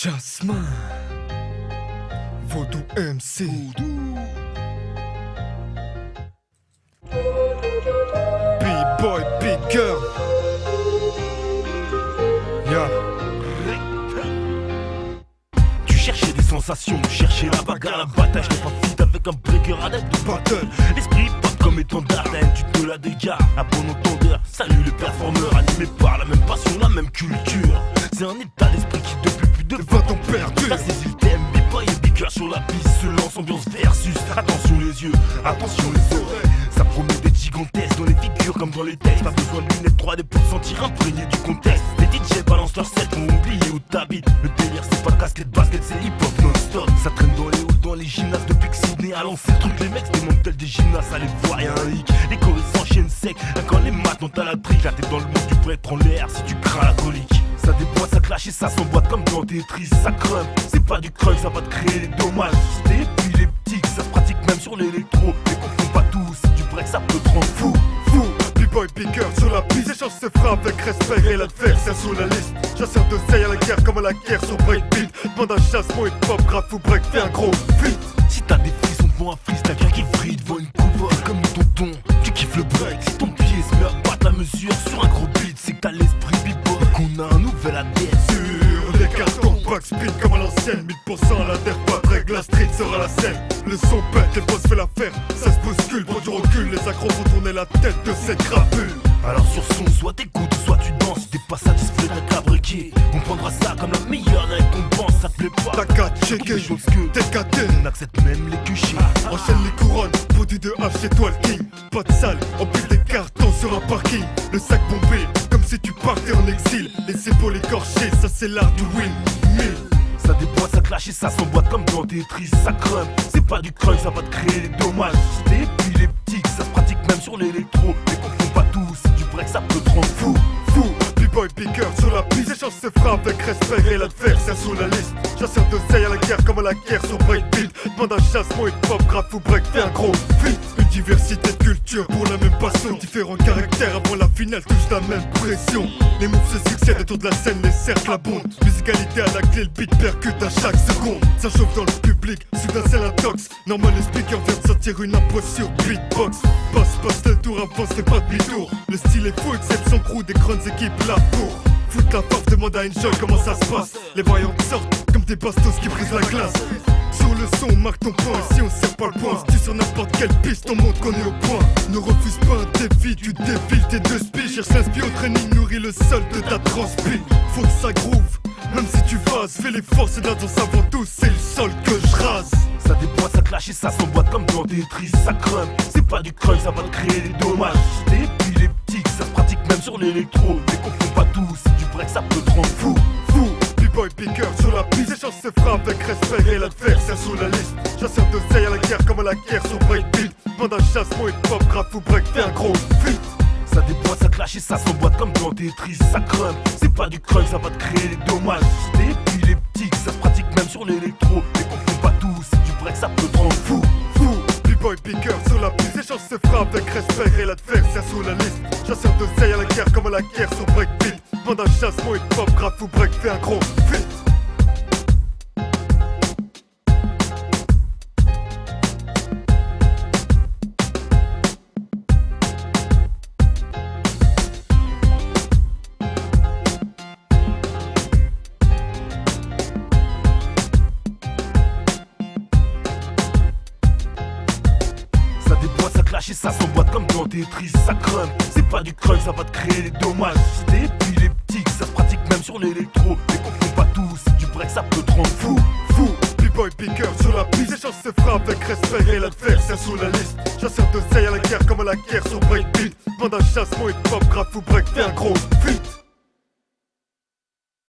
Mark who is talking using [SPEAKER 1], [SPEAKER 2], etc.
[SPEAKER 1] Jasmin, Vaudou MC. B-boy, big girl. Yeah.
[SPEAKER 2] Tu cherchais des sensations, tu cherchais la bagarre, la bataille. Je n'ai pas fit avec un breaker à l'aide de battle. L'esprit pop comme étendard, la haine tu te la dégages. À bon entendeur, salut le performeur, animé par la même passion, la même culture. C'est un état d'esprit qui depuis plus de 20 ans perdu. T'as saisi le thème, b-boy et big girl sur la piste se lance ambiance versus. Attention les yeux, attention les oreilles. Ça promet d'être gigantesque dans les figures comme dans les textes. Pas besoin de lunettes 3D pour te sentir imprégné du contexte. Les DJ balancent leur set pour oublier où t'habites. Le délire c'est pas casquette basket, c'est hip-hop non-stop. Ça traîne dans les halls, dans les gymnases depuis que Sydney a lancé le truc. Les mecs se démontent tels des gymnases, ça les voit y'a un hic. Les chorés s'enchaînent sec, quand les maths ont à la trique. Là t'es dans le monde, tu pourrais être en l'air si tu crains la colique. Ça déboîte, ça clash et ça s'emboîte comme dans Tetris, ça crame. C'est pas du crunch, ça va te créer des dommages. Si t'es épileptique, ça se pratique même sur l'électro. Les confonds pas tous, si tu break ça peut te rendre fou.
[SPEAKER 1] B-boy, big girl sur la piste. Échange ses frappes avec respect et l'adversaire sur la liste. Chasseur de seille à la guerre comme à la guerre sur breakbeat. Demande un chassement et pop, graph ou break, fais un gros feat.
[SPEAKER 2] Si t'as des frissons devant un freestyle, quelqu'un qui vrille devant une coupe, t'es comme tonton, tu kiffes le break. Si ton pied se met à battre la mesure sur un gros beat, c'est que t'as l'esprit b-boy, qu'on a un nouvel ADN.
[SPEAKER 1] Sur les cartons, backspin comme à l'ancienne. 1000% à la terre, pas de règle, la street sera la scène. Le son pète, les boss fait l'affaire, ça se bouscule, prends du recul. Les accros font tourner la tête de cette crapule.
[SPEAKER 2] Alors sur son, soit t'écoutes, soit tu danses. Si t'es pas satisfait d'être abriqué, on prendra ça comme la meilleure des récompenses. Ça te plaît pas,
[SPEAKER 1] T'as qu'à checker,
[SPEAKER 2] des choses que
[SPEAKER 1] t'es caté.
[SPEAKER 2] on accepte même les cuchés.
[SPEAKER 1] Enchaîne les couronnes, produit de H, c'est toi le king. Pas de salle, empile des cartons sur un parking. Le sac bombé, comme si tu partais en exil. Les épaules écorchées, ça c'est l'art du win-mill.
[SPEAKER 2] Ça déboîte, ça clash et ça s'emboîte comme dans Tetris, ça crame. C'est pas du crunch, ça va te créer des dommages. Si t'es épileptique, ça se pratique même sur l'électro. Les confonds pas tous, si tu break ça peut te rendre fou.
[SPEAKER 1] B-boy, big girl sur la piste. Échange ses frappes avec respect et l'adversaire sur la liste. Chasseur de seille à la guerre comme à la guerre sur breakbeat. Demande un chassement et pop, graph ou break, fais un gros feat. Une diversité de culture pour la même passion. Différents caractères avant la finale, touche la même pression. Les moves se succèdent autour de la scène, les cercles abondent. Musicalité à la clé, le beat percute à chaque seconde. Ça chauffe dans le public, soudain c'est l'intox. Normal le speaker vient de sortir une impro sur beatbox. Passe le tour, avance, c'est pas demi-tour. Le style est fou, exception crew, des grandes équipes là pour foutre la force, demande à Enjoy comment ça se passe. Les variantes sortent comme des bastos qui brisent la glace. Sur le son, marque ton point, si on serre pas le point. Si tu sur n'importe quelle piste, on montre qu'on est au point. Ne refuse pas un défi, tu défiles tes deux spies. Cherche l'inspi au training, nourris le sol de ta transpi. Faut que ça groove, même si tu vases. Fais les forces et la danse avant tout, c'est le sol que je rase.
[SPEAKER 2] Ça déboîte, ça clash et ça s'emboîte comme dans Tetris, ça crame. C'est pas du crunch, ça va te créer des dommages. Si t'es épileptique, ça se pratique même sur l'électro. Les confonds pas tous, si tu break ça peut te rendre fou. B-boy, big girl sur la piste. Échange ses frappes avec respect et l'adversaire sur la liste.
[SPEAKER 1] Chasseur de seille à la guerre comme à la guerre sur breakbeat. Demande un chassement et pop, graph ou break, fais un gros feat.
[SPEAKER 2] Ça déboîte, ça clash et ça s'emboîte comme dans Tetris, ça crame. C'est pas du crunch, ça va te créer des dommages. Si t'es épileptique, ça se pratique même sur l'électro. Les confonds pas tous, si tu break ça peut te rendre fou.
[SPEAKER 1] B-boy, big girl sur la piste. Échange ses frappes avec respect et l'adversaire sur la liste. Chasseur de seille à la guerre comme à la guerre sur breakbeat. Demande un chassement et pop, graph ou break, fais un gros feat.
[SPEAKER 2] Ça déboîte, ça clash et ça s'emboîte comme dans Tetris, ça crame. C'est pas du crunch, ça va te créer des dommages. Si t'es épileptique, ça se pratique même sur l'électro. Les confonds pas tous, si tu break ça peut te rendre fou.
[SPEAKER 1] B-boy, big girl sur la piste. Échange ses frappes avec respect et l'adversaire sur la liste. Chasseur de seille à la guerre comme à la guerre sur breakbeat. Demande un chassement et pop, graph ou break, fais un gros feat.